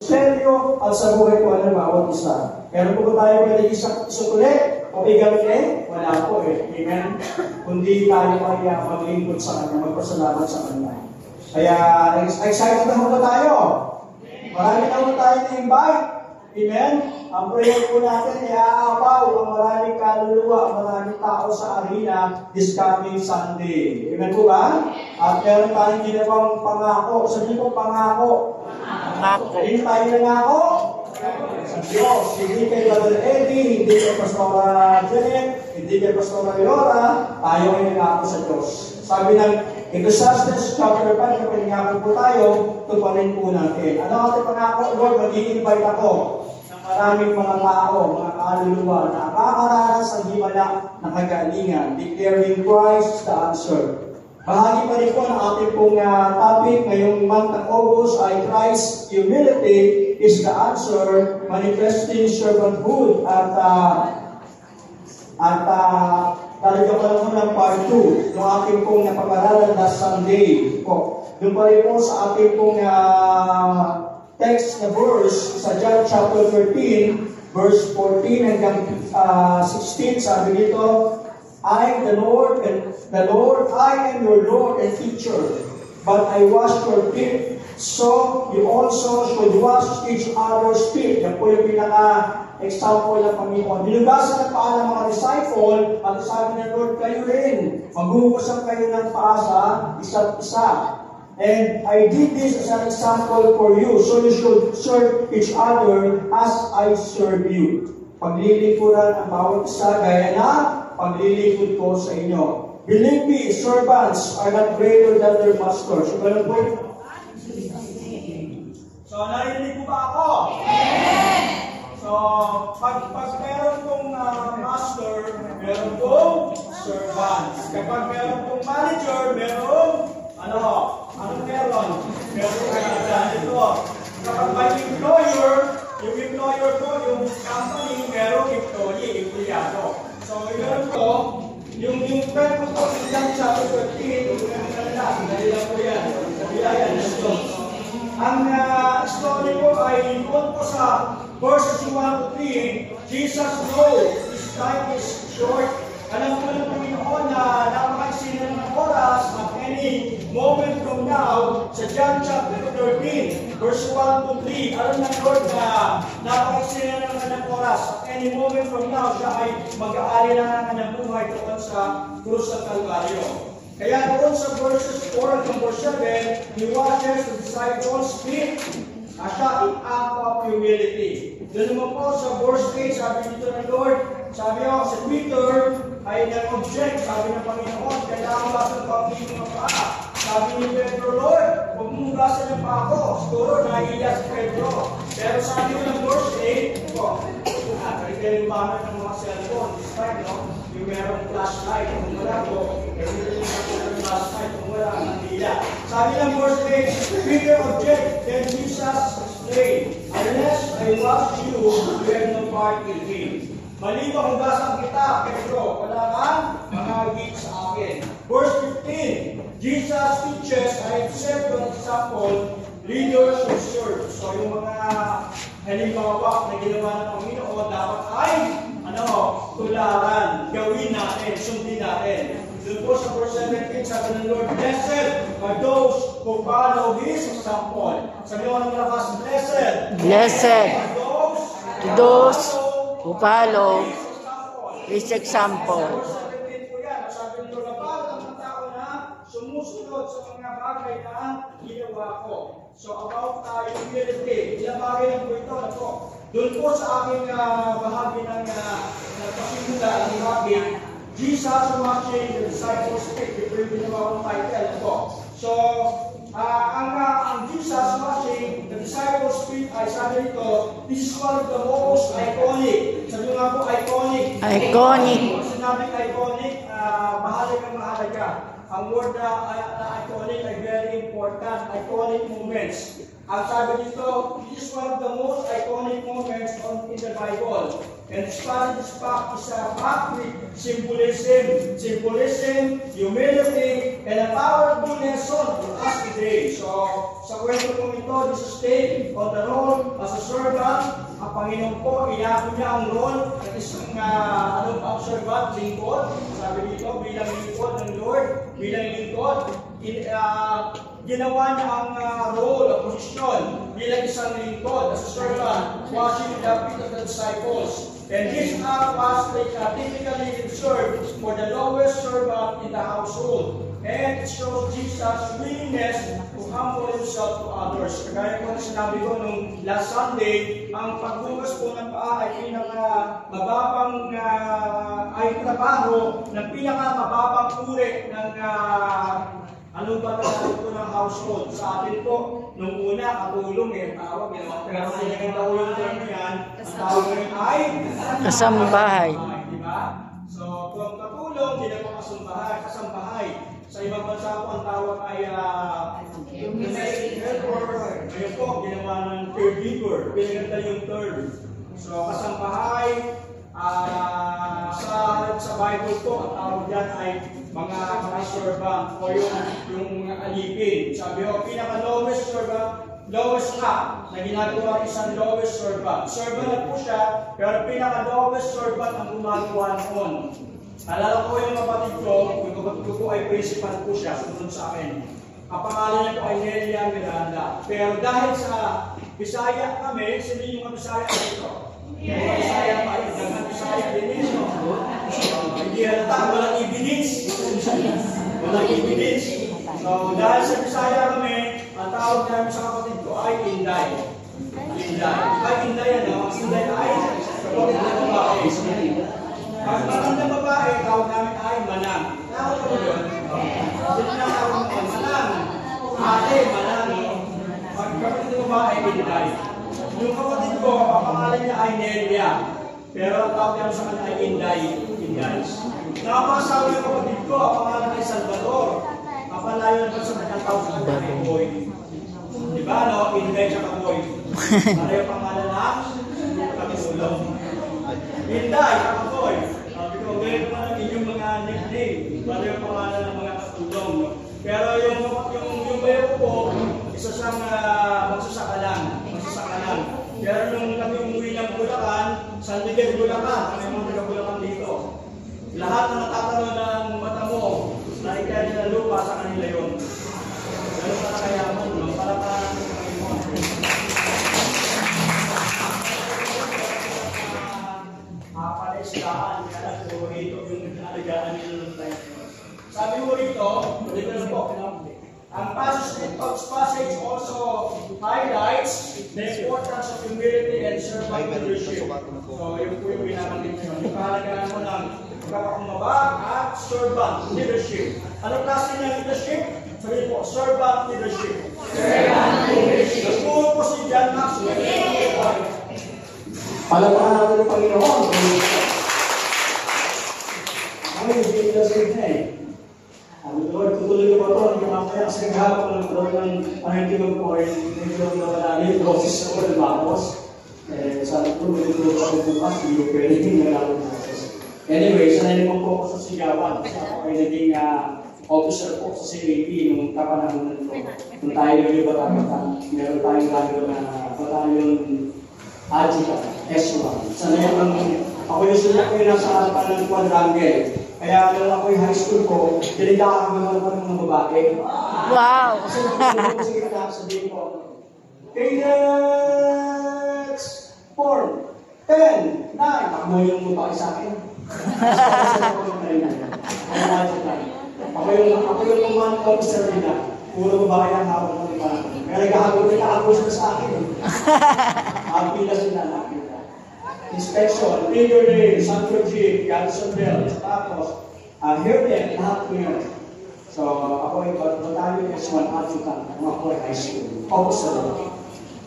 seryo at sa buhay ko ng bawat isa. Pero kung tayo pwede isukulit o igawin, wala po eh. Amen? Kundi tayo ay maglingkod sa Kanya, magpasalamat sa Kanya. Kaya, excited na ba tayo? Marami na tayo na-invite. Amen? Ang prayer po natin ay aapaw ang maraming kaluluwa, ang maraming tao sa arena this coming Sunday. Amen po ba? At meron tayong ginawang pangako. Sabihin po, pangako. Pangako. Hindi tayo nangako sa Diyos. Hindi kay Brother Eddie, hindi kay Pastora Janet, hindi kay Pastora Leora, tayo ay nangako sa Diyos. Sabi ng Ecclesiastes chapter 5, kapag nangako po tayo, tuparin po natin. Ano ang ating pangako? Lord, mag-i-invite ako ng maraming mga tao, mga kaluluwa na nakakaranas ang himala ng kagalingan, declaring Christ the answer. Bahagi pa rin po ng ating pong topic ngayong month ng August ay Christ's humility is the answer, manifesting servanthood. At talaga pa naman ng part 2 ng ating pong napag-aralan last Sunday po. Doon pa rin po sa ating pong text na verse sa John chapter 13, verse 14 hanggang 16, sabi dito, I am the Lord, I am your Lord and teacher, but I wash your feet, so you also should wash each other's feet. Yan po yung pinaka-example ng Panginoon. Nilugasan ng paa ng mga disciple, at sabi ng Lord, kayo rin, maghuhugasan kayo ng paa sa isa't isa. And I did this as an example for you, so you should serve each other as I serve you. Paglilingkuran ang bawat isa, gaya na paglilingkod ko sa inyo. Believe me, servants are not greater than their masters. So, ganun po. So, narinig po ba ako? Yes! So, pag meron pong master, meron pong servants. Kapag meron pong manager, meron, anong meron? Meron ganito. Kapag may employer, yung employer ko, yung company, meron employee, empleyado. So, yun po, yung friend ko po, yung chapter 13, yung kanila po yan. Ang story ko ay doon po sa verses 1 to 3, Jesus knows his time is short. Alam po ng Panginoon na napakaiksi na ng oras at any moment from now, sa John chapter 13, verse 1 to 3, alam ng Lord na napakaiksi na ng kanyang oras at any moment from now, siya ay mag-aali na ng kanyang buhay doon sa krus ng Kalbaryo. Kaya doon sa verses 4 at 7, he washes the disciples' feet as an act of humility. Doon naman po sa verse 8, sabi dito ng Lord, sabi ako sa Peter, ay nag-object, sabi ng Panginoon, kailangan basan pa ang mga paa. Sabi ni Pedro, Lord, huwag mong hugasan ng paa ko. Siguro, nahiya si Pedro. Pero sabi ko ng verse 8, kayo ba ng mga cellphone, this time, yung merong flashlight, kung wala ko, kasi yung flashlight, kung wala, nahiya. Sabi ng verse 8, Peter object, then Jesus explained, unless I wash you, you have no part in me. Mali ba hugasan kita, Pedro? Wala kang makagit sa akin. Verse 15, Jesus teaches, I accept an example, leaders who serve. So yung mga halimbawa na ginawa ng Panginoon, dapat ay tularan, gawin natin, sundin natin. Doon po sa verse 17, sabi ng Lord, blessed are those who follow His example. Sabi mo ng lakas, blessed to those who follow His example. Sabi nito na para ng tao na sumusunod sa mga bagay na ginawa ko. So about humility, ilang bagay lang po ito. Doon po sa aking bahagi ng pasimula, ang bahagi, Jesus washing the disciples' feet. Ito yung ginawa kong title po. So, ang Jesus washing the disciples' feet ay sabi nito, this is one of the most iconic. Sabi nga po, iconic. Kung sinabing iconic, mahalaga. Ang word na iconic ay very important. Iconic moments. Ang sabi dito, this is one of the most iconic moments in the Bible. And this fact is packed with symbolism, humility, and a powerful lesson for us today. So, sa kwento kong ito, this is taken on the role Panginoon po, inako niya ang role ng isang observant, lingkod. Sabi dito, bilang lingkod ng Lord, bilang lingkod, ginawa niya ang role, ang posisyon bilang isang lingkod, as a servant, washing the feet of the disciples. And this act was typically reserved for the lowest servant in the household. And it shows Jesus' willingness to humble himself to others. Kagaya ko na sinabi ko nung last Sunday, ang pagbukas po ng paa ay pinakamababang ay trabaho ng pinakamababang uri ng ano ba natin po ng household? Sa atin po, nung una, katulong tawag pero kailangan daw yung term yan, ang tawag ngayon ay kasambahay. Diba? So, kung katulong, hindi na po kasambahay. Sa ibang bansa po, ang tawag ay helper. Ngayon po, ginawa ng caregiver. Pinaganda yung term. So, kasambahay, sa Bible po, ang tawag dyan ay mga servant o yung alipin. Sabi ko, pinaka-lowest servant, lowest ka na ginagawa isang lowest servant. Servant na po siya, pero pinaka-lowest servant ang gumagawa noon. Alala ko yung kapatid ko po ay principal po siya, sumunod sa akin. Ang pangalan niya po ay Nelia Miranda. Pero dahil sa Bisaya kami, sino yung mga Bisaya dito? Mga Bisaya pa, yung Bisaya din ito. Hindi halata, walang evidence. Walang evidence. So, dahil sa Bisaya kami, ang tawag namin sa kapatid ko ay Inday. Inday. Ay, Inday ano? Inday ay kapatid na babae. Ang magandang babae, tawag namin ay Manang. Tawag ko yun. Sino na tawag namin? Manang. Ate, Manang. Ang kapatid na babae, Inday. Yung kapatid ko, ang pangalan niya ay Nelia. Pero ang tawag namin sa kanya ay Inday. Inday. Nakapasawa yung kapatid ko, ang pangalan ay Salvador. Ang palayo naman sa kanyang tawag sa kanya ay Boy. Diba, no? Inday siya ka Boy. Ano yung pangalan na? Katulong. Inday, ka Boy. Sabi ko, ganyan naman ang inyong mga nickname. Ano yung pangalan ng mga katulong. Pero yung bayo ko po, isa siyang magsasakalan. Pero nung kami umuwi ng Bulacan, San Miguel, Bulacan, kami mga Bulacan dito. Lahat na natatanong ng mata mo, nakikaya nila lupa sa kanila yun. Ganun ka na kayaman, no? Para pa palestaan, kaya po rito yung alagaan nila ng tayo. Sabi mo rito, ulit na po, ang passage also highlights the importance of humility and servant leadership. So, yun po yung binabanggit nyo. Yung kahalagaan mo ng pagkakakumbaba at servant leadership. Anong klase ng leadership? Sabi po, servant leadership. Servant leadership. Nagtuon po si John Maxwell. Palapakan natin ng Panginoon. Ay, hindi nila sa inyo eh. Lord, tutuloy ko ba ito? Hindi mamaya kasi naghahapon ng Lord ng pangintulog ko ay hindi ko nawala yung process ako ng bakos. Sabi ko, hindi ko ako bukas, hindi ko pwede yung nalalong process. Anyway, sanay naman po ako sa sigawan. Kasi ako ay naging officer po sa CAP nung kapanahon nito. Nung tayo yung batang, meron tayong gagawin na batalyon Ajika, S1. Sanay ako yung sulat ko yung nasa harapan ng quadrangle. Kaya nung ako yung high school ko, delikado naman ako ng mga babae. Wow! Kasi nagpapalong ko sige na sabihin ko, Cadex form 10, 9, ako yung babae sa akin. Ako yung command officer nila. Puro babae ang hawak ng iba. Kaya naghahabol nila ako sa akin. Pila sila natin. Inspection, finger nail, Santo G, Garrison Bell, tapos, hairnet, lahat ko yun. So, ako ay batalyon S1 adjutant, ako ay high school, officer.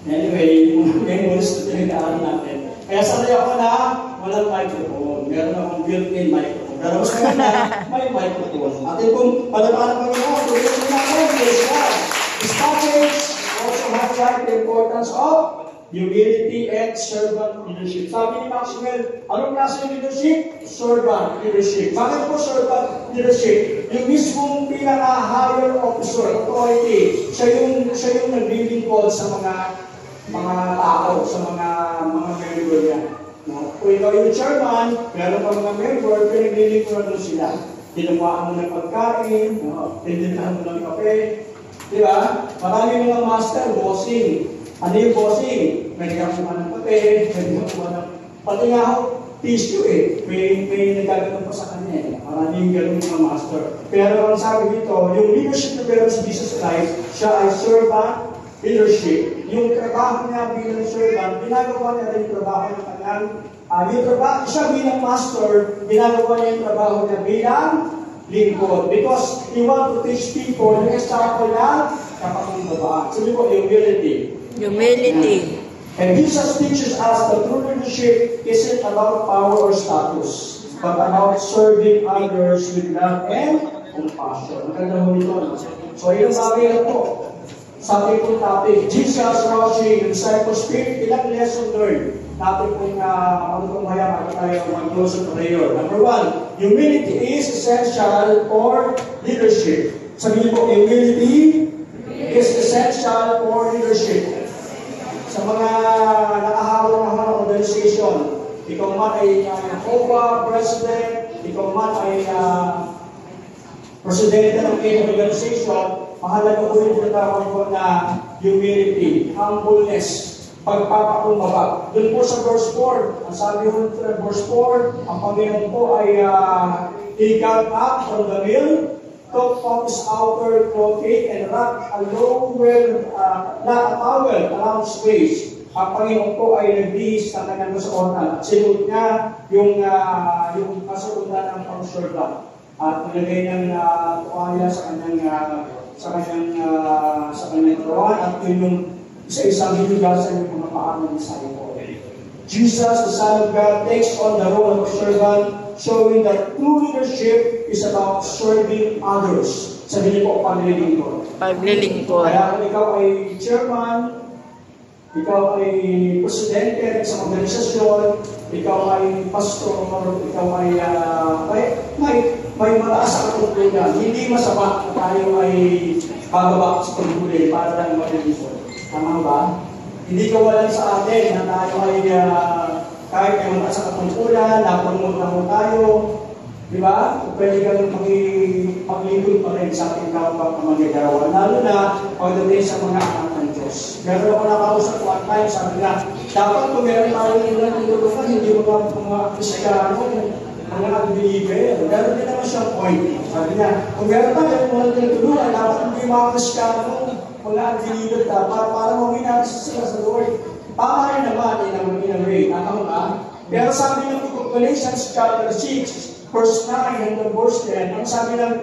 Anyway, yung months na pinag-aaral natin. Kaya sanay ako na walang microphone. Meron akong built-in microphone. Pero mas na may microphone. Atin kung palapakan ng Panginoon, tuloy natin, praise God. This passage also highlights the importance of humility and servant leadership. Sabi ni Maxwell, anong klase ng leadership? Servant leadership. Bakit po servant leadership? Yung mismong pinaka-higher officer, authority, siya yung naglilingkod sa mga tao, sa mga member niya. No? Kung ikaw yung chairman, meron pa mga member, pinaglilingkuran mo sila. Tinuwaan mo ng pagkain, tindahan mo ng kape. Di ba? Marami mga master, bossing. Ano yung bossing? May nagkakuha ng kape, may nagkakuha ng... Pati nga ako, tissue may nagkakaroon pa sa kanya eh. Maraming ganun mga master. Pero ang sabi dito, yung leadership na meron sa Jesus Christ, siya ay servant leadership. Yung trabaho niya bilang servant, ginagawa niya rin yung trabaho ng kanyang, siya bilang master, ginagawa niya yung trabaho niya bilang lingkod. Because he want to teach people yung example na kapakumbabaan. Sabi ko, humility. Humility. And Jesus teaches us that true leadership isn't about power or status, but about serving others with love and compassion. Maganda mo nito. So, yung bagay na po. Sa ating pong topic, Jesus watching disciple spirit, ilang lesson learned. Natin pong magtutumhaya at tayo mag-close of prayer. Number 1, humility is essential for leadership. Sabihin po, humility is essential for leadership. Sa mga nakahawak na mga organization, ikaw man ay COA, president, ikaw man ay presidente ng any organization, mahalaga po yung tinatawag ko na humility, humbleness, pagpapakumbaba. Doon po sa verse 4, ang sabi ko sa verse 4, ang Panginoon po ay he got up from the mill, took off his outer clothing and wrapped a towel around his waist. Ang Panginoon po ay nagbihis ng kanyang kasuotan at sinuot niya yung kasuotan ng pang-servant. At nilagay niyang tuwalya sa kanyang tuwan at yun yung isa-isang hinugasan yung mga paa ng disciple. Jesus, the Son of God, takes on the role of a servant, showing that true leadership is about serving others. Sabi niyo po, paglilingkod. Paglilingkod. Kaya kung ikaw ay chairman, ikaw ay presidente ng isang organisasyon, ikaw ay pastor, ikaw ay may mataas sa katungkulan. Hindi masama na tayo ay bababa sa pagbulit para lang mag-revision. Tama ba? Hindi ka walang sa atin na tayo ay kahit may mataas sa katungkulan, napunod na mo tayo. Di ba? Pwede kang maglingkod pa rin sa ating kapag magagawa. Lalo na pagdating sa mga anak ng Diyos. Meron ako nakausap one time, sabi na, dapat kung meron tayo ng tulungan, hindi mga Kristyano, mga unbeliever. Meron din naman siyang point. Sabi niya, kung meron tayo ng tulungan, dapat hindi mga Kristyano, mga unbeliever dapat para maminag sila sa Lord. Tama rin naman in a way. Pero sabi ng Galatians chapter 6, verse 9 hanggang verse 10, ang sabi ng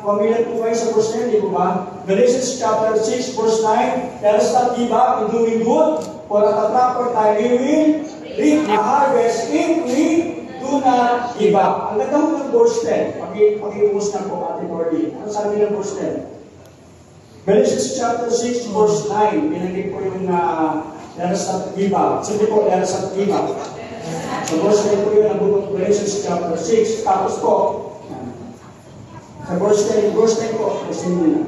pamilan po kayo sa verse 10, di ba? Galatians chapter 6, verse 9, let us not give up in doing good, for at the proper time we will reap a harvest if we do not give up. Ang ganda mo ng verse 10, pag-iumus na po ating Lordy. Ano sabi ng verse 10? Galatians chapter 6, verse 9, pinagin po yung let us not give up. Sabi po, let us not give up. So, verse 10 po yun ang book of Galatians chapter 6. Tapos po, sa verse 10 po, kasi nyo na.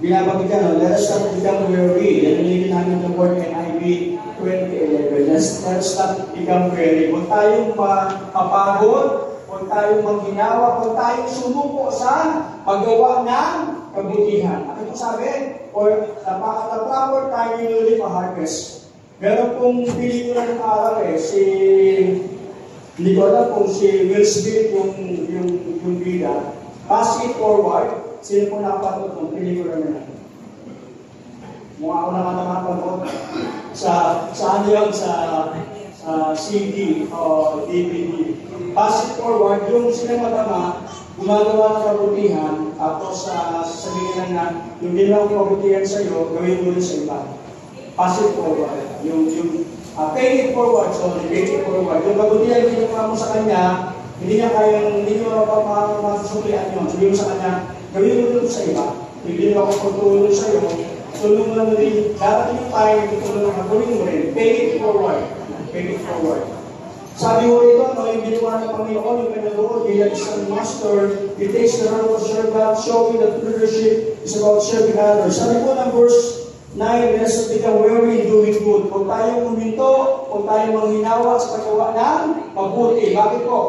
Binabagin ka, let us not become weary. Yan nililin namin ng word NIV 2011. Let us not become weary. Huwag tayong mapagod, huwag tayong maghinawa, huwag tayong sumuko sa paggawa ng kabutihan. Ano po sabi? Or at the proper time, you will reap a harvest. Meron pong pelikula ng araw hindi ko alam kung si Will Smith yung bida. Fast it forward, sino po nakapanood ng pelikula na yan? Mukha ako naman nakapanood sa CD o DVD. Fast it forward, yung sila matama, gumagawa ng kabutihan, tapos sasabihin na yung ginawa ng kabutihan sa iyo, gawin mo rin sa iba. Pass it forward. Pay it forward. Pay it forward. Yung kabutihan yung ginawa mo sa kanya, hindi nyo masusulian yun. Sabihin mo sa kanya, gawin mo rin sa iba. Yung ginawa ko pagtulong sa iyo, tulong mo na rin. Dapat yung time, tulong na gawin mo rin. Pay it forward. Pay it forward. Sabi mo rito, yung ginawa ng Panginoon, yung kanyang bilang isang master, he takes the role of servant, showing that leadership is about serving others. Sabi po ng verse 9, let us become weary in doing good. Huwag tayong huminto, huwag tayong manghinawa sa paggawa ng mabuti. Bakit po?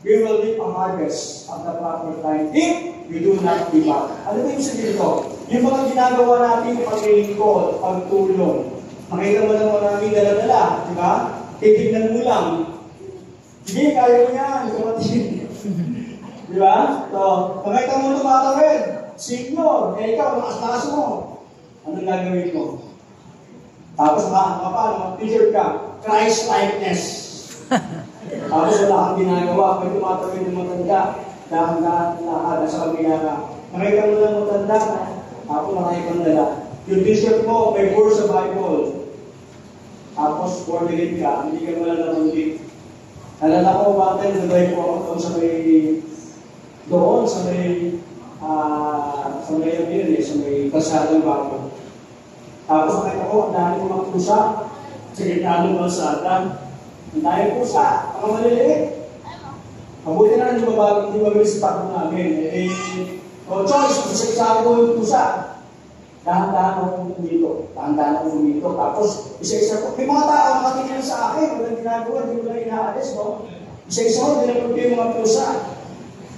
We will reap a harvest at the proper time if we do not give up. Ano ba yung sabihin ito? Yung mga ginagawa natin, paglilingkod, pagtulong. Makita mo lang maraming dala-dala, di ba? Titignan mo lang. Sige, kaya mo yan, kapatid. Di ba? So, makita mo tumatawid. Senior, ikaw, lakas-lakas mo. Anong gagawin mo? Tapos mag-picture ka, Christ-likeness. Tapos wala kang ginagawa, may tumatawid ng matanda, dahan-dahan sa kabila ka. Nakita mo lang matanda, ako nakikang dala. Yung t-shirt mo, may verse sa Bible. Tapos, born again ka, hindi ka malalamanggit. Nalala ko, bakit nagay po ako doon sa may kalsadang bago. Tapos nakita ko, ang dami mga pusa sa gitna ng kalsada. Ang dami pusa, mga maliliit. Mabuti na hindi mabilis sa takbo namin. Choice, isa-isa ko yung pusa. Dahan-dahan akong umito. Tapos, isa-isa ko. May mga tao nakatingin sa akin. Walang ginagawa, hindi mo lang inaalis, no? Isa-isa ko, dinapag yung mga pusa.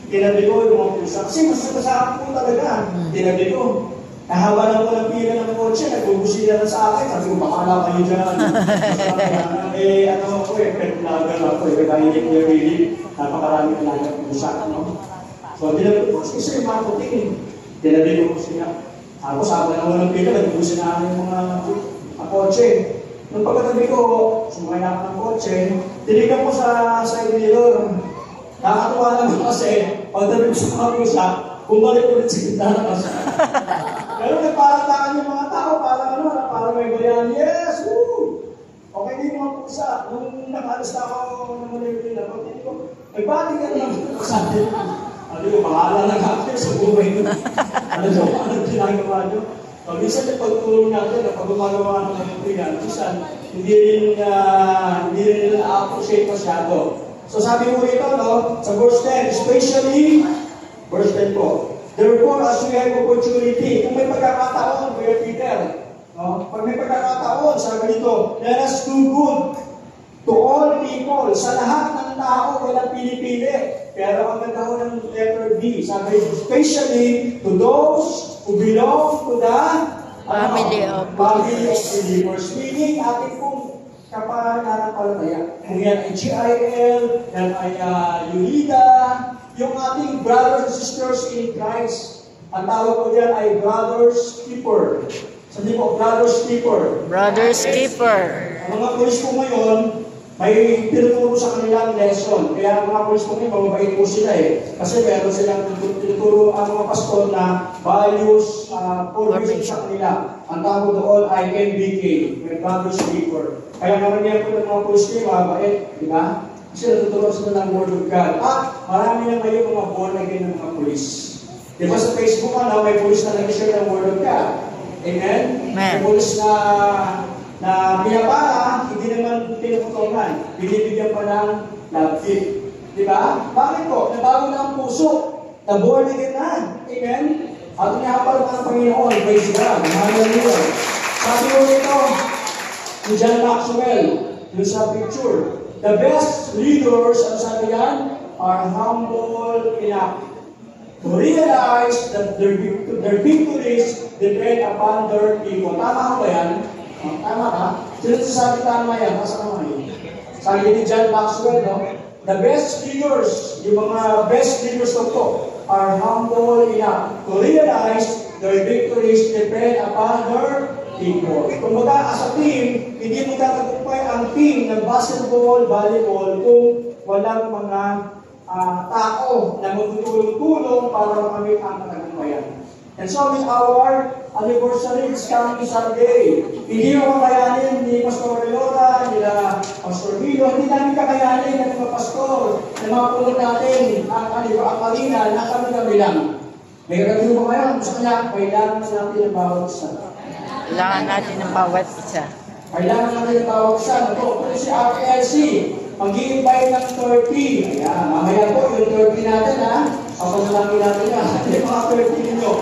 Tinabi ko yung mga pusa. Kasi masasama ko talaga. Tinabi ko. Nahaba na ko ng pila ng kotse, nagbubusila na sa akin. Sabi ko, bakala kayo dyan. Pet vlogger ako. Kaya hindi ko yung really. Napakarami na lang ng pusa, no? So, tinabi ko, kasi yung mga puting. Tinabi ko siya. Ako, sabi na ko ng pila, nagbubusin na yung mga kotse. Nung pagkatabi ko, sumakay na ako ng kotse, tinignan ko sa side mirror. Nakakatuwa naman kasi, pagdating ko sa mga pusa, bumalik ulit sa gitna na kasi. Pero nagparantakan yung mga tao, parang may bayan, yes! Woo! Okay din yung mga pusa. Nung nakalas na ako ng muli na pagdating ko, nagbati ka na naman ako sa atin. Ano yung bahala na kapit sa buhay nyo? Ano ginagawa nyo? Minsan yung pagtulong natin, kapag gumagawa ng mga yan, minsan hindi rin na-appreciate masyado. So sabi mo ito, no, sa verse 10, especially, verse 10 po, therefore, as we have opportunity, kung may pagkakataon, Kuya Peter, no, pag may pagkakataon, sabi nito, let us do good to all people, sa lahat ng tao, walang pili-pili. Pero ang ganda ko ng letter B, sabi, especially to those who belong to the family of believers. Meaning, ating pong kapanampalataya. Kung yan ay GIL, yan ay UNIDA, yung ating brothers and sisters in Christ, ang tawag ko dyan ay brothers keeper. Sabi po, brothers keeper. Brothers keeper. Ang mga pulis ko ngayon, may tinuturo sa kanilang lesson. Kaya ang mga pulis ko ngayon, mababait po sila eh. Kasi meron silang tinuturo ang mga pastor na values, formation sa kanila. Ang tawag doon ay MBK, may brothers keeper. Kaya naman po ng mga pulis ko, mababait, di ba? Kasi natuturo sila ng Word of God. At marami na ngayon mga born again ng mga pulis. Di ba sa Facebook may pulis na nag-share ng Word of God? Amen? May pulis na pinapara, hindi naman pinuputongan. Binibigyan pa ng love gift. Di ba? Bakit po? Nabago na ang puso. Na-born again na. Amen? At inihapal ka ng Panginoon. Praise God. Hallelujah. Sabi ko ito, ni John Maxwell, yung sa picture, the best leaders, ang sabi yan, are humble enough to realize that their victories depend upon their people. Tama ba yan? Tama ka? Sino sabi tama yan? Masa ka ngayon? Sabi ni John Maxwell, no? The best leaders, yung mga best leaders of po, are humble enough to realize their victories depend upon their people. Kung baga, as a team, hindi mo tatagumpay ang team ng basketball, volleyball, kung walang mga tao na magtutulong-tulong para makamit ang katagumpayan. And so, with our anniversary is coming Sunday. Hindi mo kakayanin ni Pastor Leora, nila Pastor Vilo, hindi namin kakayanin ng mga pastor na mga pulot natin ang Marina na kami lang. May gagawin mo kayo sa kanya, kailangan natin ang bawat isa. Kailangan natin ng bawat isa. Kailangan natin ang bawat isa. Ito si RLC, mag-i-invite ng 30. Ayan, mamaya po yung 30 natin ha. Papanalangin natin yan. Yung mga 30 ninyo.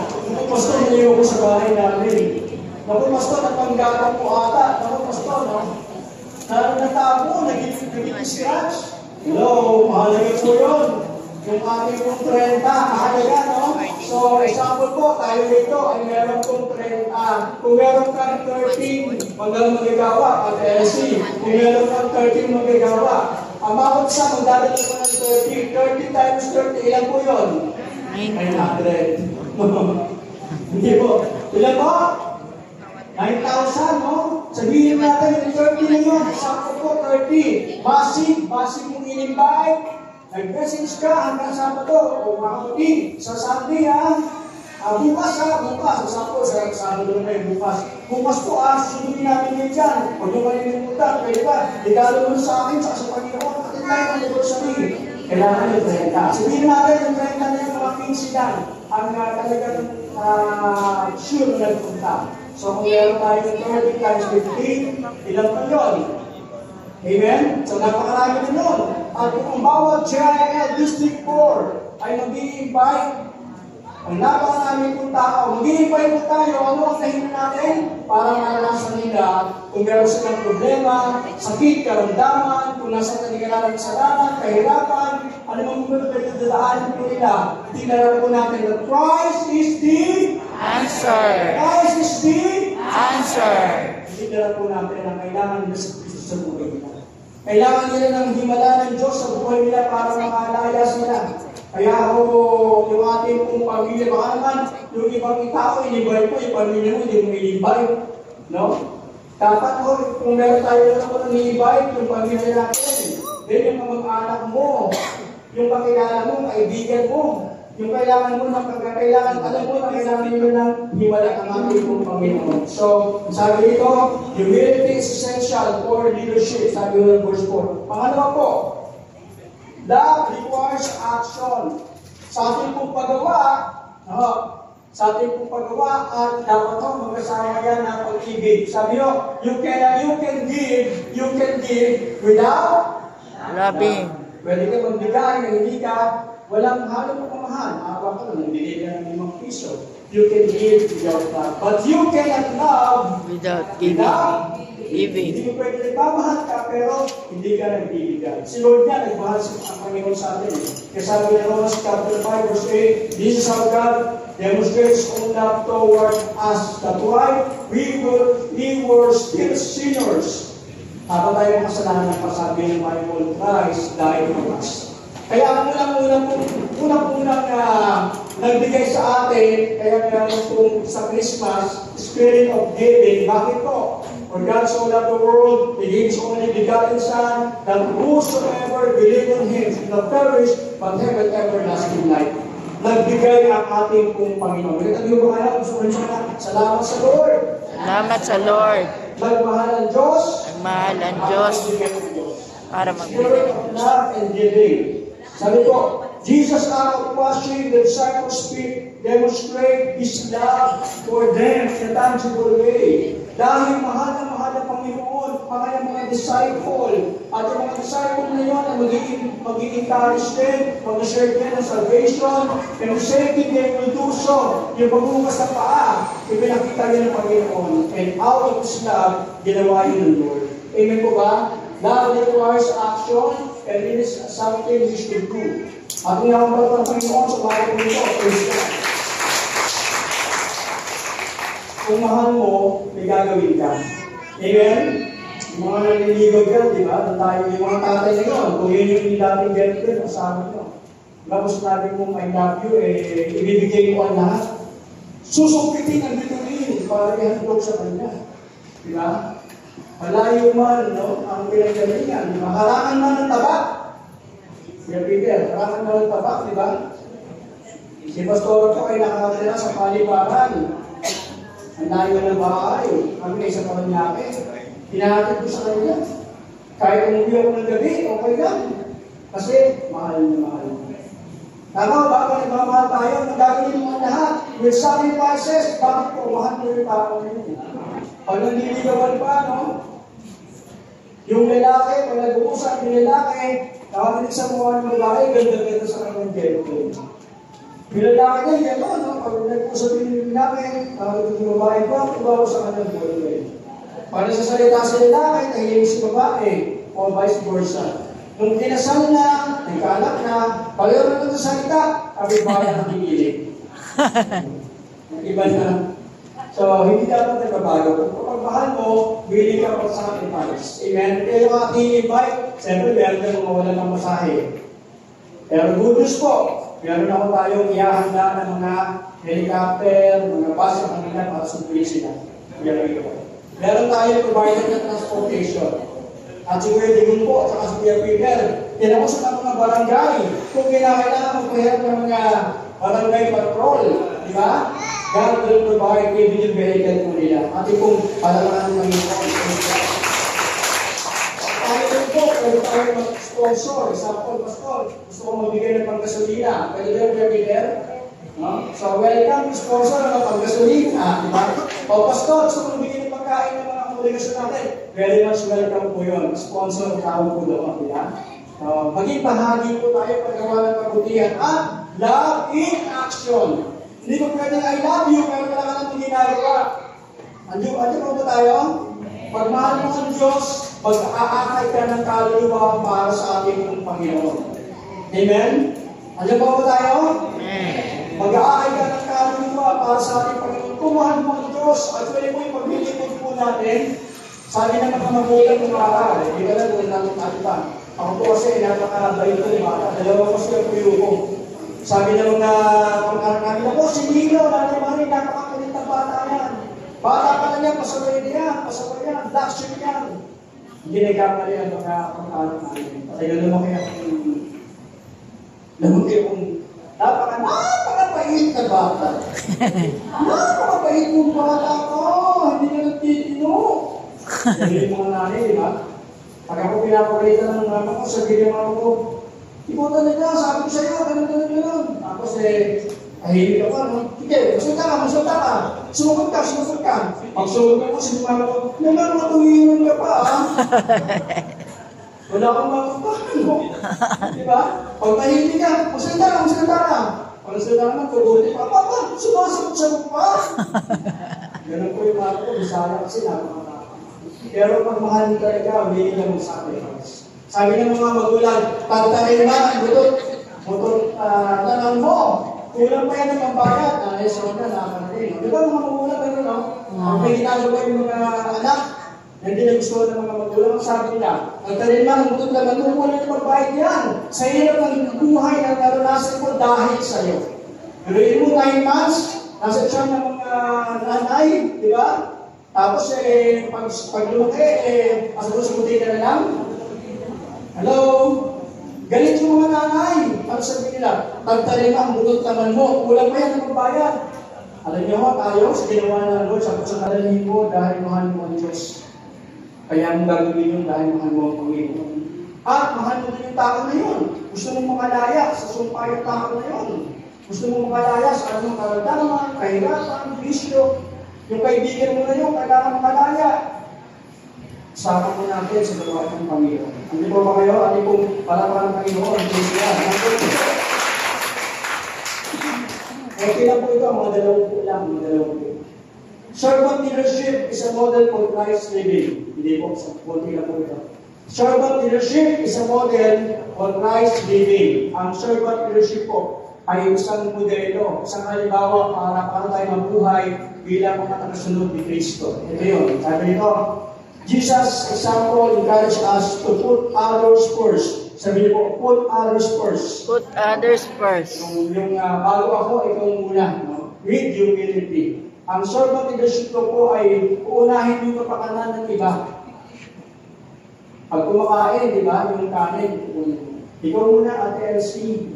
Pastor, niliyo ko sa bahay namin. Naku, pastor, napanggapan po ata. Naku, pastor, no? Natabo, naging scratch. Hello, mahalaga po yun. Yung ating pong 30, mahalaga, no? So, example po, tayo dito ay meron pong 30. Kung meron kang 13, magagawa at LC. Kung meron kang 13, magagawa. Ang bawat isa, magdadala ko ng 30. 30 times 30, ilan po yun? 900. Hindi po. Ilan po? 9,000, no? Sabihin natin yung 30 na yun. Sakto po, 30. Basic mong in-invite. Nag-message ka hanggang Sabado. O makakapin. Sa Sunday, bukas. Sa Sabado na kayo, bukas. Bukas po, susundin natin yun dyan. Huwag nyo kayo nilimutan. Pwede ba? Regalo mo sa akin, sa Panginoon. Atin tayo ng anniversary. Kailangan yung 30. Sabihin natin yung 30 na yung mga 15 lang. Ang talagang sure na nagpunta. So, kung meron tayo ng 30 times 15, ilan pa yun? Amen? So, napakarami na yun. At kung bawat GIL District 4 ay mag-i-invite, ang napakarami kong tao, mag-i-invite po tayo, ano ang nahinan natin? Para maranasan nila kung meron silang problema, sakit, karamdaman, kung nasa kanila ng kasalanan, kahirapan, ano mang pinagdadaanan po nila, tinarap po natin that Christ is the Answer. Christ is the Answer. Tinarap po natin na kailangan nila sa Kristo sa buhay nila. Kailangan nila ng himala ng Diyos sa buhay nila para makalaya sila. Kaya ako, yung ating pong pamilya, baka naman, yung ibang tao, inibay ko, yung pamilya mo, hindi mo inibay. No? Dapat ko, kung meron tayo na naman ng inibay, yung pamilya natin, then yung mga anak mo, yung kakilala mo, kaibigan mo, yung kailangan mo ng pagkakailangan, alam mo na kailangan nyo ng himala ang ating pong Panginoon. So, sabi dito, humility is essential for leadership, sabi ko ng verse 4. Pangalawa po, love requires action. Sa ating pong paggawa, at dapat ito magkasama yan ng pag-ibig. Sabi nyo, you can give without Loving. Pwede ka magbigay na hindi ka walang halong pagmamahal. Awa ka lang, nagbigay ka ng 5 piso. You can give without love. But you cannot love Without giving. Hindi mo pwede nagmamahal ka, pero hindi ka nagbibigay. Si Lord niya, nagmahal ang Panginoon sa atin. Kaya sabi ni Romans chapter 5, verse 8, this is how God demonstrates own love toward us. That's why we were still sinners. Habang tayo makasalanan ng pasabi ng Bible, Christ died for us. Kaya ang unang-unang nagbigay sa atin, kaya meron itong sa Christmas, Spirit of Giving. Bakit po? For God so loved the world, He gave His only begotten Son, that whosoever believe on Him should not perish, but have an everlasting life. Nagbigay ang ating pong Panginoon. Nagtagyo ba kayo? Gusto ko na, salamat sa Lord. Salamat sa Lord. Nagmahal ang Diyos. Nagmahal ang Diyos para Spirit magbigay. of love and giving. Sabi ko, Jesus out of washing the disciples' feet demonstrate His love for them in a tangible way. Dahil mahal na mahal ang Panginoon, ang kanyang mga disciple. At yung mga disciple na yun ay mag-i-encourage din, mag-share din ng salvation, and the same thing they will do so. Yung pagbukas ng paa, ipinakita niya ng Panginoon. And out of His love, ginawa yun ng Lord. Amen po ba? Love requires action, and it is something we should do. At niyawag ng Panginoon sa bahay ko nito, praise God. Kung mahal mo, may gagawin ka. Amen? Yung mga naniligaw dyan, di ba? Yung mga tatay na yun, kung yun yung dating girlfriend, kasama nyo. Tapos sabi mong I love you, ibibigay mo ang lahat. Susungkitin ang bituin para ihandog sa kanya. Di ba? Malayo man, no? Ang pinagalingan. Di ba? Harangan man ng tabak. Sir Peter, harangan man ng tabak, di ba? Si Pastor ko ay nakakatira sa paliparan. Ang layo ng bahay. Kami ay sa Paranaque. Hinahatid ko sa kanya. Kahit umuwi ako ng gabi, okay lang. Kasi mahal na mahal. Tama ba? Kung nagmamahal tayo, nagagawin mo lahat. With sacrifices, bakit po mahal mo yung tao nyo? Pag nanliligawan pa, no? Yung lalaki, pag nag-uusap yung lalaki, nakatinig sa mukha ng lalaki, ganda-ganda sa kanyang girlfriend. Pinalaki na yung gano'n, no? Pag nagpusabi yung lalaki, yung babae ko, tumawa sa kanyang boyfriend. Para sa salita sa lalaki, nahiling si babae, o vice versa. Nung kinasal na, nagkaanak na, pagkaroon na sa salita, kami bayan ang hinilig. Iba na. So, hindi dapat nagbabago. Kung kapagmahal mo, willing ka pa sa sacrifice. Amen? Kaya yung ating invite, siyempre, meron na mawalan ng masahe. Pero good news po, meron ako tayong ihahanda ng mga helicopter, mga bus sa kanila para sunduin sila. Meron tayong provider ng transportation. At si Kuya Digong po, at saka si Kuya Peter, tinapos ng mga barangay. Kung kinakailangan magpahirap ng mga barangay patrol, di ba? God will provide even yung vehicle po nila. At kung palalaan ng Panginoon. Tayo rin po, pwede tayo mag-sponsor. Example, Pastor, gusto ko magbigay ng panggasolina. Pwede rin Kuya Peter? No? So, welcome sponsor ng panggasolina. Diba? O Pastor, gusto ko magbigay ng pagkain ng mga komunigasyon natin. Very much welcome po yun. Sponsor, tawag po doon. Diba? Maging bahagi po tayo paggawa ng kabutihan at love in action. Hindi ko pwedeng I love you, pero wala ka nang ginagawa. Andiyo po tayo? Pagmahal mo ang Diyos, mag-aakay ka ng kaluluwa para sa ating Panginoon. Amen? Andiyo po tayo? Mag-aakay ka ng kaluluwa para sa ating Panginoon. Kung mahal mo ang Diyos, actually po yung paglilipod po natin, sabi ng mga magulang ng bata, hindi ka lang kung natin pa. Ako po kasi napakabait ko ng bata. Dalawa ko siya po yung sabi ng mga pag-aral namin, ako, si Nino, natin napakakulit ng bata yan. Bata pa na yan, pasaway niya, black sheep yan. Hindi nagkamali ang mga pag-aral namin. Kaya lumaki akong napakapait na bata. Napakapait mong bata ko, hindi na nagtitino. Sabi yung mga nanay, di ba? Pag ako pinapagalitan ng mga ko, sabihin ng mga ko, ikaw talaga, sabi ko sa'yo, ganun. Tapos ahimik ako, no? Sige, masulta ka. Sumukot ka. Pag sumukot ako, sinumama ko, naman matuwingan ka pa, ha? Wala akong makupahan mo. Diba? Pag tahimik ka, masulta ka. Pag masulta ka naman, tugutin pa, Papa, sumasagot pa. Ganun po yung mga ko, bisaya kasi napakakaka. Pero pag mahal ka ikaw, hindi ka mag-sacrifice. Sabi ng mga magulang, pagtarin man, butot tanang mo. Kulang pa yan ng pambayad. So na, nakakanarin. Di ba mga magulang gano'n, no? May ginagawa yung mga anak, hindi na gusto ng mga magulang, sabi nila, pagtarin man, butot naman, kulang yung pagbayad yan. Sa hirap ng buhay na naranasan mo dahil sa'yo. Pero mo 9 months, nasa siya ng mga nanay, di ba? Tapos, pag lumaki, asagutin ka na lang. Hello? Galit yung mga nanay. Ano sabihin nila? Pagtalim ang butot naman mo, kulang pa yan ang magbayad. Alam niyo mo, tayo sa ginawa ng Lord, sa kasalanan mo dahil mahal mo ang Diyos. Kaya mo gagawin yun dahil mahal mo ang Panginoon. At mahal mo din yung tao na yun. Gusto mong makalaya sa sumpa yung tao na yun. Gusto mong makalaya sa anong karamdaman, kahirapan, bisyo. Yung kaibigan mo na yun, kailangan makalaya. Sama po natin sa gawa ng Panginoon. Hindi po ba kayo? Hindi po palapakan ng Panginoon. Okay lang po ito, mga dalawang po lang. Servant leadership is a model for Christ living. Hindi po, konti lang po ito. Servant leadership is a model for Christ living. Ang servant leadership po ay isang modelo, isang halimbawa para paano tayo mabuhay bilang mga tagasunod ni Kristo. Ito yun. Sabi nito, Jesus' example encouraged us to put others first. Sabi niyo po, put others first. Put others first. Yung bago ako, ikaw muna. No? With humility. Ang servant leadership ko po ay uunahin yung kapakanan ng iba. Pag kumakain, di ba, yung kanin, ikaw muna, Ate LC,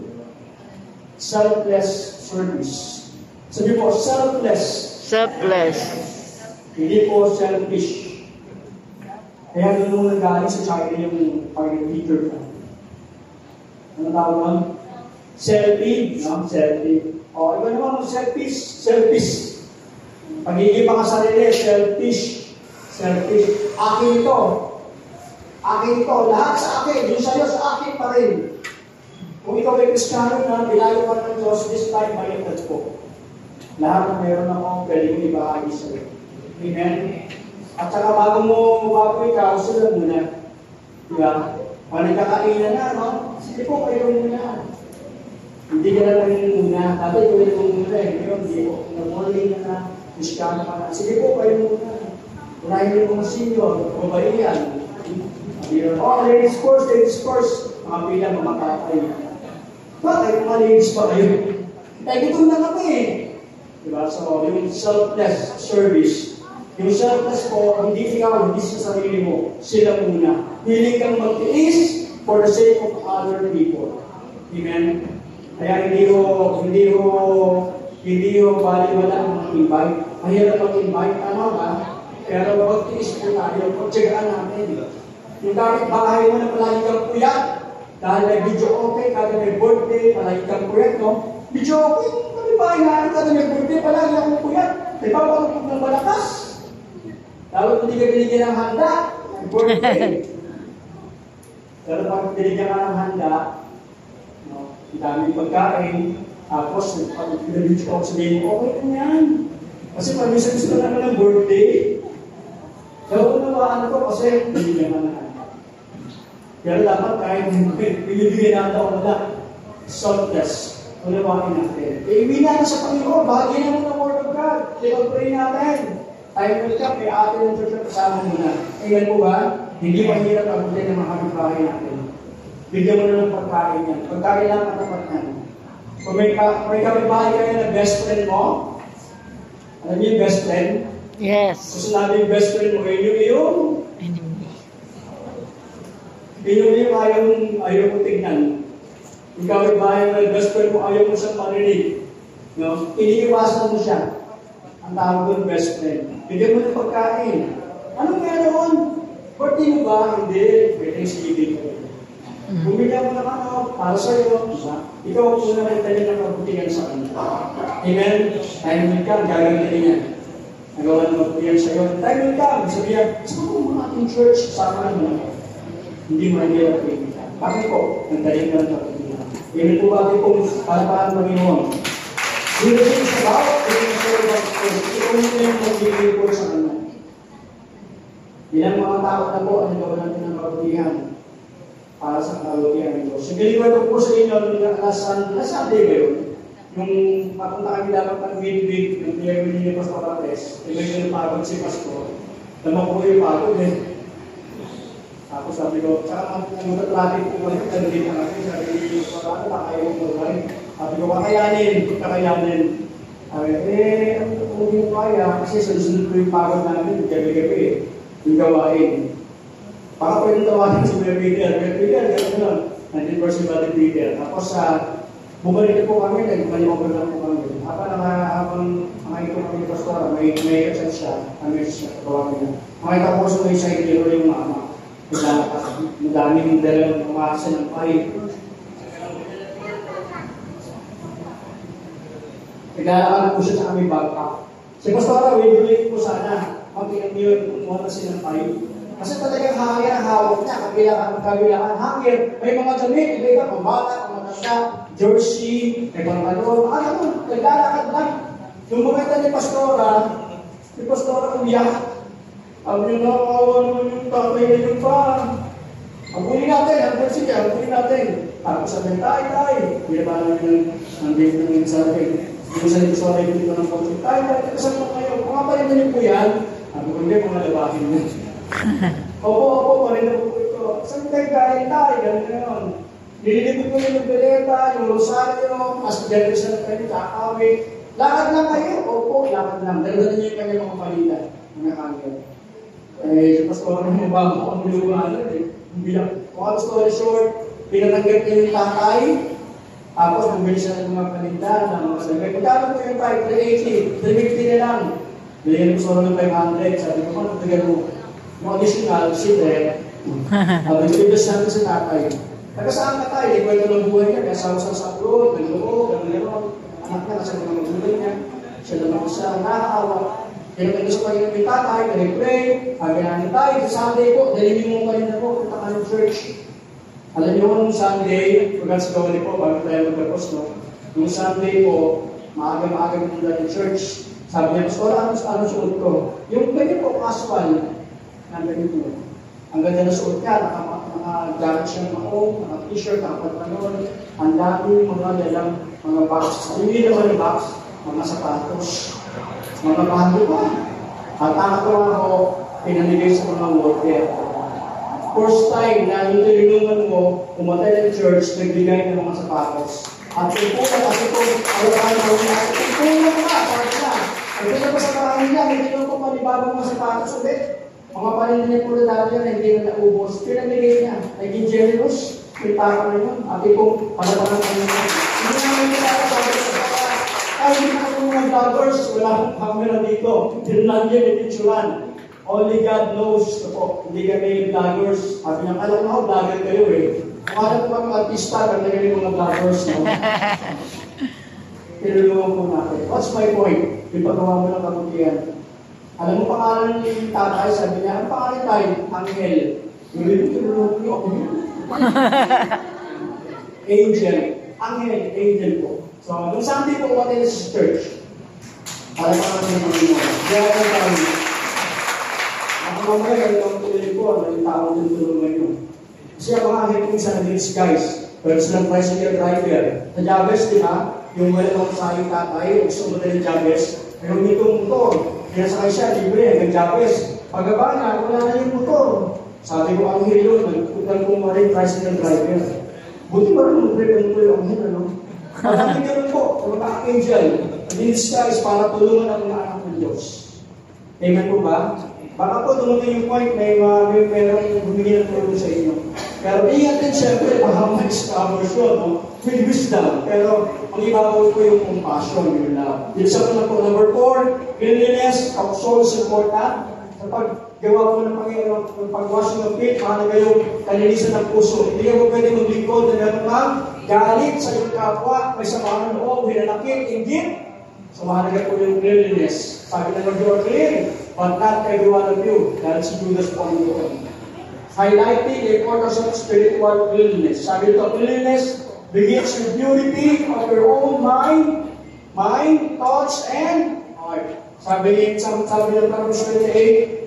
selfless service. Sabi po, selfless. Selfless. Hindi po selfish. Kaya nung nagaling sa China yung Peter Pan. Ano tawag nun? Selfie, no? Selfie. O, iba naman yung selfish. Pagiging mga sarili, selfish. Akin ito. Lahat sa akin. Yung sa'yo, sa akin pa rin. Kung ikaw ay Kristiyano na binayo ka ng Diyos, this time may effort po. Lahat na meron ako, pwede mo ibahagi sa'yo. Amen? At saka bago ikaw, sila muna. Diba? Pag nagkakainan na, no? Sige po, kayo muna. Hindi ka na lang muna. Dati ko yung muna eh. Ngayon, hindi ko. Nag-morning na, Kristiyano ka na. Sige po, kayo muna. Unahin yung mga senior, mabaiyan. Oh, ladies first. Mga bilang mga kakay. Bakit mga ladies pa kayo? Eh, gutom na kami eh. Diba? So, yung selfless service. Yung selfless po, hindi ikaw, hindi sa sarili mo, sila muna. Hiling kang magtiis for the sake of other people. Amen? Kaya hindi ho baliwala ang mag-invite. Mahirap mag-invite, ano ba? Pero magtiis po tayo, pagtsagaan natin. Yung dapat bahay mo na palagi kang puyat, dahil may video okay, kada may birthday, palagi kang puyat, no? Video okay, kami bahay natin, kada may birthday, palagi akong puyat. Diba, pagpapag ng malakas? Lalo hindi ka binigyan ng handa, birthday. Pero pag binigyan ka ng handa, no, ang daming pagkain, tapos pag pinabidyo ko sabihin mo, okay na yan. Kasi pag minsan gusto naman ng birthday, so unawaan ko kasi binigyan ka ng handa. Pero dapat kahit binibigyan natin ako na selfless, unawain natin. Iwi natin sa Panginoon, bahagi naman ng Word of God. Pag-pray natin. Tayo mo siya, may atin ng church na kasama mo na. Tingnan po ba? Hindi mahirap abutin ng mga kapitbahay natin. Bigyan mo na ng pagkain yan. Pagkain lang katapat yan. Kung may kapitbahay kayo na best friend mo, alam niyo yung best friend? Yes. Kung sinabi yung best friend mo, yung ayaw mo tignan. Yung kapitbahay na best friend mo, ayaw mo siyang marinig. No? Iniiwasan mo siya. Ang tawag doon, best friend. Bigyan mo ng pagkain. Anong meron? Birthday mo ba? Hindi. Pwede sige ko. Bumigyan mo na para sa iyo. Ikaw ang muna may tayo ng kabutihan sa kanya. Amen? Tayo mo ka, gagamitin niya. Nagawa ng kabutihan sa iyo. Tayo mo ka, sabihan, saan mo mga ating church? Sama mo. Hindi mo nagiging kabutihan. Bakit po? Nagtayin ka ng kabutihan. Amen po ba kung para Panginoon? Hindi rin sa bawat, ikaw nyo yung magbibigay po sa kanya. Bilang mga tao na po, ang nagawa natin ng kabutihan para sa kabutihan nito. So, giliwan po sa inyo, last Sunday ba yun? Yung papunta kami dapat ng bid-bid, yung tiyari ni Pastor Rates, may pagod si Pastor. Naman po yung pagod eh. Tapos sabi ko, tsaka mag-traffic po kami, kanilin na kami, sabi ko, parang kakayaw mo ba rin? Sabi ko, kakayanin. Kung hindi mo kaya, kasi sunod ko yung pagod namin, gabi-gabi eh, yung gawain. Baka pwede tawasin si Brother Peter, gano'n lang, nandun po si Brother Peter. Tapos bumalik po kami, nag-malimugan lang po kami. Habang makikita kami ni Pastor, may exercise siya, kami siya, gawa niya. Makita ko sa may side hero yung mama. Madaming dalang umasa ng pipe. Naglalakad po siya sa aming backpack. Si Pastora, wait po sana. Pag-ilang yun, kumuha na siya ng pipe. Kasi talagang hangin ang hawak niya. Kabilangan hangin. May mga damit, iba-iba, pambata, pamatanda, jersey, may pantalon. Naglalakad lang. Yung makita ni Pastora umiyak. Sabi niya, nakawa naman yung tatay na yung pa. Abunin natin. Tapos sabi niya, tay. Hindi na ba namin ang date namin sa akin. Yung sa nito sa akin, dito ng pagkakas. Tay, kasama mo kayo. Kung nga palitan niyo po yan, sabi ko, hindi, mga labahin mo. Opo, palitan po ito. Saan tayo galing tayo? Ganun na yun. Nililipid ko yung beleta, yung rosaryo, mas dyan sa nagkalit, kakawit. Lakad lang kayo? Opo, lakad lang. Dalawa niyo yung kanyang mga palitan. Mga kanyang. Si Pastor mo ba ang lumalan eh. Bilang, long story short, pinatanggap niya yung tatay, tapos bumili siya ng mga paninda, ng mga salagay. Magkano po yung 380, 350 na lang. Bigyan ko sa ng 500, sabi ko, ano tagal mo? Yung additional, siyempre, ibig natin sa tatay. Saan ka tayo? Ikwento ng buhay niya, kaya sa abroad, gano'n, anak niya, kasi mga magulang niya, siya naman sa nakaawa. Kaya kung gusto kayo ng tatay, pray, sabi namin tayo, sa Sunday po, dalhin mo kayo na po, punta ka ng church. Alam niyo kung Sunday, pagkat sa gawin po, bago tayo magtapos, no? Nung Sunday po, maaga-maaga muna ng church. Sabi niya, Pastor, ano suot ko? Yung ganyan po, casual, na ganito. Ang ganda na suot niya, naka-jacket siya ng maong, naka-t-shirt, naka-pantalon, ang dami mga dalang mga box. Hindi naman yung box, mga sapatos, mga bago pa. At nakatawa ko, pinamigay sa mga worker. First time na yung tinulungan mo, pumatay ng church, nagbigay ng mga sapatos. At yung pula, kasi kung alakaan mo na, yung pula ka, sabi na. Ang pula pa sa parang niya, hindi ko pa panibagong mga sapatos ulit. Mga paninigay pula dati yan, hindi na naubos. Pinamigay niya, naging generous, pinta ka na yun. At kung palabangan ka na yun. Hindi naman yung sabi sa kaya, ay hindi na mga vloggers, wala akong camera dito. Tinlan yan, ititsuran. Only God knows po. Hindi kami vloggers. Sabi niya, alam mo, vlogger kayo eh. Kung alam mo mga artista, ganda kayo mga vloggers, no? Tinulungan po natin. What's my point? Ipagawa mo ng kabutihan. Alam mo pangalan ni tatay, sabi niya, ang pangalan tayo, Angel. Yung tinulungan niyo ako yun. Angel. Angel po. So, nung Sunday po, what is church? Alam mo naman yung mga mo. Kaya ang tayo. Ako mamaya, ganito ang tuloy ko, ano yung tao ng tulungan nyo. Kasi ang mga hipong sa nagings guys, pero silang tricycle driver. Sa Jabez, di ba? Yung wala ng sa yung tatay, gusto mo rin Jabez, pero itong motor, pinasakay siya, libre, hanggang Jabez. Pagkaba na, wala na yung motor. Sabi ko, ang hilo, nagputan ko mo rin tricycle driver. Buti ba rin mag-break ang tuloy ang hilo, no? Maraming ganun po, mga angel, in disguise para tulungan ang mga anak ng Diyos. Amen po ba? Baka po dumating yung point may merong humingi ng tulong sa inyo. Pero ingat din siyempre, baka may scammers yun, no? With wisdom. Pero ang ibabaw po yung compassion, yung love. Yung sa po number 4, cleanliness of soul is important. Sa paggawa po ng Panginoon, ng pag-washing of feet, mahalaga yung kalinisan ng puso. Hindi ka po pwede maglingkod na meron kang galit sa iyong kapwa, may samahan ng loob, hinanakit, inggit. So mahalaga po yung cleanliness. Sabi na Lord, you are clean, but not every one of you. Dahil si Judas po ang ito. Highlighting the importance of spiritual cleanliness. Sabi ito, cleanliness begins with purity of your own mind, thoughts, and heart. Sabi ng Proverbs 28,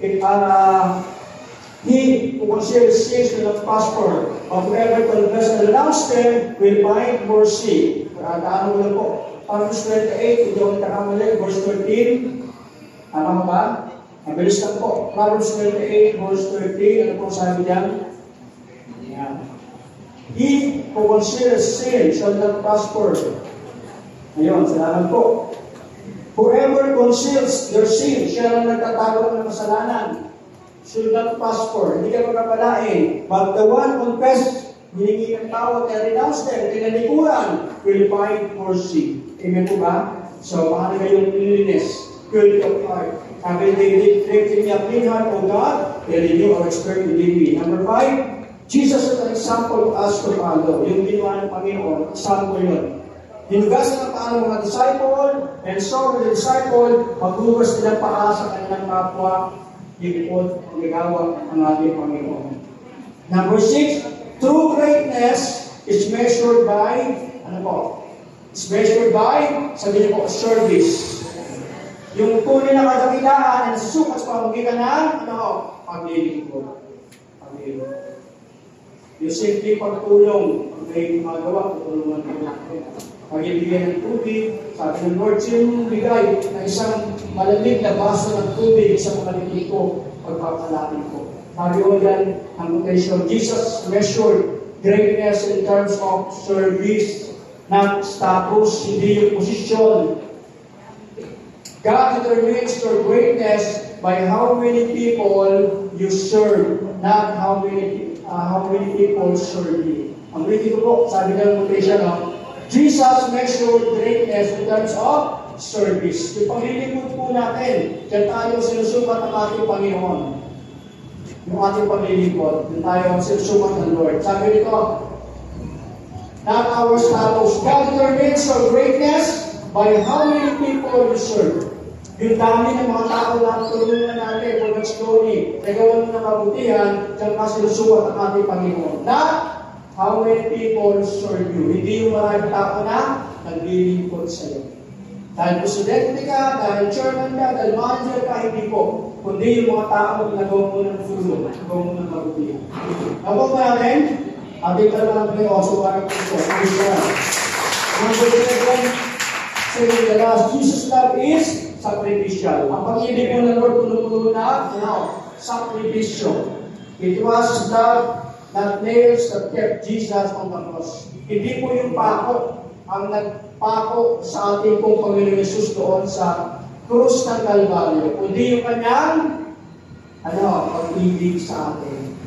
he who conceals sins will not prosper, but whoever confesses and renounces them will find mercy. Ano mo lang po? Proverbs 28, hindi ako nagkakamali, verse 13. Tama ba? Mabilis lang po. Proverbs 28, verse 13. Ano po sabi diyan? Ayan. He who conceals sin shall not prosper. Ayun, salamat po. Whoever conceals their sin, siya lang nagtatago ng kasalanan, should not prosper. Hindi ka magkapalain. But the one confess, hiningi ng tawad, and renounce them, tinalikuran, will find mercy. Amen po ba? So, mahalaga yung cleanliness, purity of heart. Sabi David, create me a clean heart, O God, and renew our spirit within me. Number 5, Jesus is an example to us to follow. Yung ginawa ng Panginoon, example yun. Hinugasan ng paa ng mga disciple, and so with the disciple, maghugas nilang paa sa kanilang kapwa, lingkod, pagagawa ang ating Panginoon. Number 6, true greatness is measured by, ano po? It's measured by, sabi niyo po, service. Yung tunay na kadakilaan na nasusukat sa pamamagitan ng, paglilingkod. Yung simple pagtulong, may magawa, tutulungan po natin. Pag-ibigay ng tubig, sabi ng Lord, sino bigay na isang malamig na baso ng tubig sa mga ko, pagpapalapin ko. Sabi ko yan, ang quotation, Jesus measured greatness in terms of service, not status, hindi yung posisyon. God determines your greatness by how many people you serve, not how many people serve you. Ang wiki ko po, sabi ng quotation, Jesus measured greatness in terms of service. Yung paglilingkod po natin, dyan tayo sinusukat ng ating Panginoon. Yung ating paglilingkod, dyan tayo sinusukat ng Lord. Sabi nito, not our status. God determines your greatness by how many people you serve. Yung dami ng mga tao na tulungan natin for God's glory, nagawa mo ng kabutihan, dyan ka sinusukat ng ating Panginoon. Not How many people serve you? Hindi yung maraming tao na naglilingkod sa iyo. Dahil presidente ka, dahil chairman ka, dahil manager ka, hindi po. Kundi yung mga tao na nagawa mo ng tulong, nagawa mo ng mabuti. Ako ba natin? Ating ka naman ang also para po ito. Number 7, saying the last, Jesus' love is sacrificial. Ang pag-ibig mo ng Lord, puno-puno na, sacrificial. It was love that nails that kept Jesus on the cross. Hindi po yung pako ang nagpako sa ating pong Panginoon Yesus doon sa krus ng Kalbaryo. Kundi yung kanyang pag-ibig sa atin.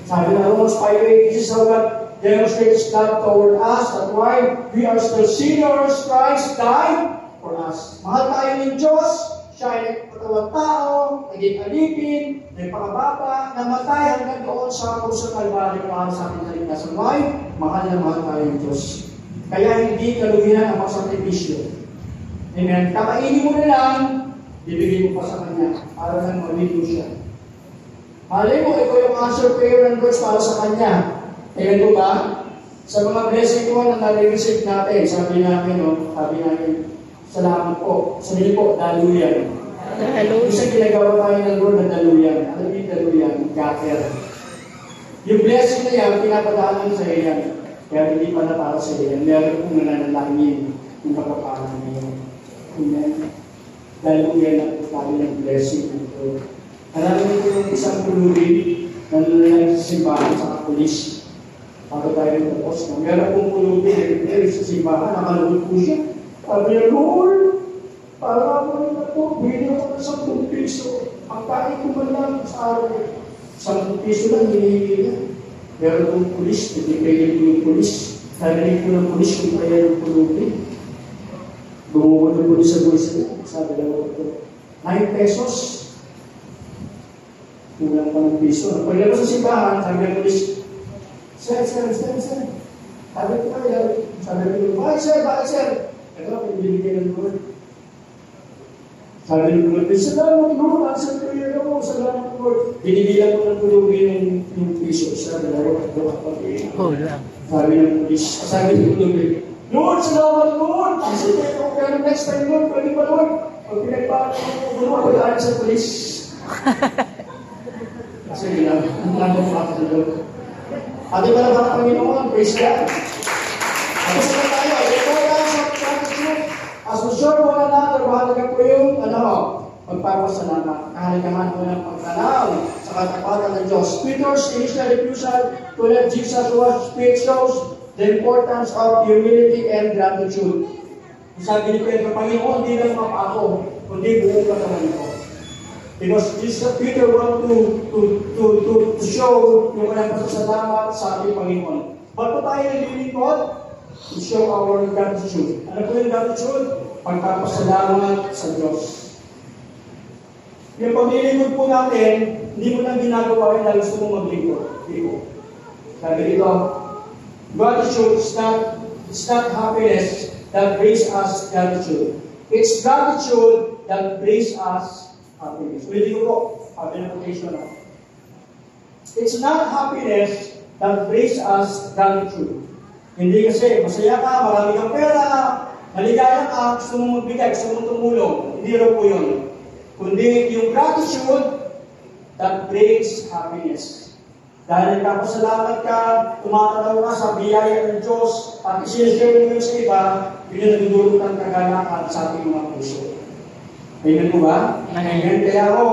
Sabi na Romans 5:8, this is how God demonstrates love toward us, that while we are still sinners, Christ died for us. Mahal tayo ng Diyos, siya ay nagpatawang tao, naging alipin, nagpakababa, namatay hanggang doon sa krus ng Kalbaryo para sa ating kaligtasan. Why? Mahal na mahal tayo ng Diyos. Kaya hindi kalugihan ang magsakripisyo. Amen. Kakainin mo na lang, bibigay mo pa sa Kanya para lang maligo siya. Malay mo, ito yung answer prayer ng Lord para sa Kanya. Ayan po ba? Sa mga blessing ko na nare-receive natin, sabi namin, salamat po. Sabi po, daluyan. Kasi ginagawa tayo ng Lord na daluyan. Alam niyo daluyan? Gather. Yung blessing na yan, pinapadaanan sa iyo yan. Kaya hindi pa na para sa iyo yan. Meron kong nananalangin yung pagpapalang niyo. Amen. Daluyan na po tayo ng blessing ng Lord. Alam niyo po yung isang pulubi na nalalang sa simbahan sa kapulis. Bago tayo tapos na. Meron pong pulubi sa simbahan, nakalunod po siya. Sabi niya, Lord, para mo na po, bilhin ako ng 10 piso. Ang kain ko man lang sa araw. 10 piso lang, hinihingi niya. Meron pong pulis, pinipigil ko yung pulis. Narinig ko ng pulis kung kaya yung pulubi. Bumuha ng pulis sa buwis niya. Sabi lang ko, 9 pesos. Kulang pa ng piso. Pagdating sa simbahan, sabi ng pulis, Sir. Sabi ko kayo, bakit sir? Ito, pinibigay ng Lord. Sabi ng Lord, salamat Lord, answer prayer ako, salamat Lord. Binibilang ko ng pulubi yung piso. Sabi ng Lord, sabi ng pulis, sabi ng pulubi, Lord, salamat Lord! Answer prayer ako, pero next time Lord, pwede pa Lord. Pag pinagpahan ko, pagkaan sa pulis. Kasi ginagawa ko ako sa Lord. Ating pala mga Panginoon, praise God. Tapos na tayo, ito lang sa gratitude. As we serve one another, mahalaga po yung, magpapasalamat. Kahalagahan po ng pagtanaw sa katapatan ng Diyos. Peter's initial refusal to let Jesus wash feet shows the importance of humility and gratitude. Sabi ni Pedro, Panginoon, hindi lang ako, kundi buong katawan ko. Because Peter wanted to show yung kanyang pasasalamat sa ating Panginoon. Ba't po tayo naglilingkod? To show our gratitude. Ano po yung gratitude? Pagpapasalamat sa Diyos. Yung paglilingkod po natin, hindi mo lang ginagawa rin dahil gusto mong maglingkod. Hindi po. Sabi dito, gratitude is not happiness that brings us gratitude. It's gratitude that brings us happiness. Pwede ko po, sabi ng quotation ako. It's not happiness that brings us gratitude. Hindi kasi masaya ka, marami kang pera, maligaya ka, gusto mong magbigay, gusto mong tumulong. Hindi rin po yun. Kundi yung gratitude that brings happiness. Dahil nagpapasalamat ka, tumatanaw ka sa biyaya ng Diyos, at isinishare mo yun sa iba, yun ang nagdudulot ng kagalakan sa ating mga puso. Amen po ba? Amen. Kaya ako,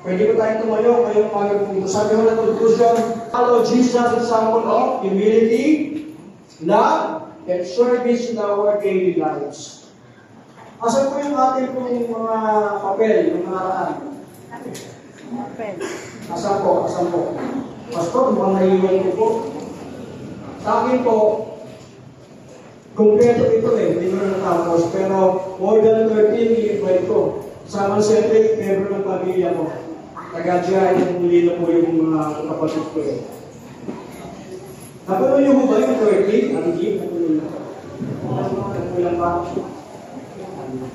pwede ko tayong tumayo ngayong umaga po. Sabi ko na conclusion, follow Jesus' example of humility, love, and service in our daily lives. Asan po yung ating pong mga papel, yung mga araan? Asan po? Pastor, mga naiwan ko po. Sa akin po, kumpleto ito hindi mo na natapos, pero more than 13 i-invite ko. Sama sa member ng pamilya ko. Taga-Jaya, muli na po yung mga kapatid ko Napanood niyo ba yung 13? Ang jeep? Napanood ba?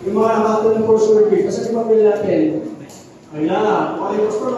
Yung mga nakatunong for service, kasi di ba pala natin? Ayan, okay, pastor,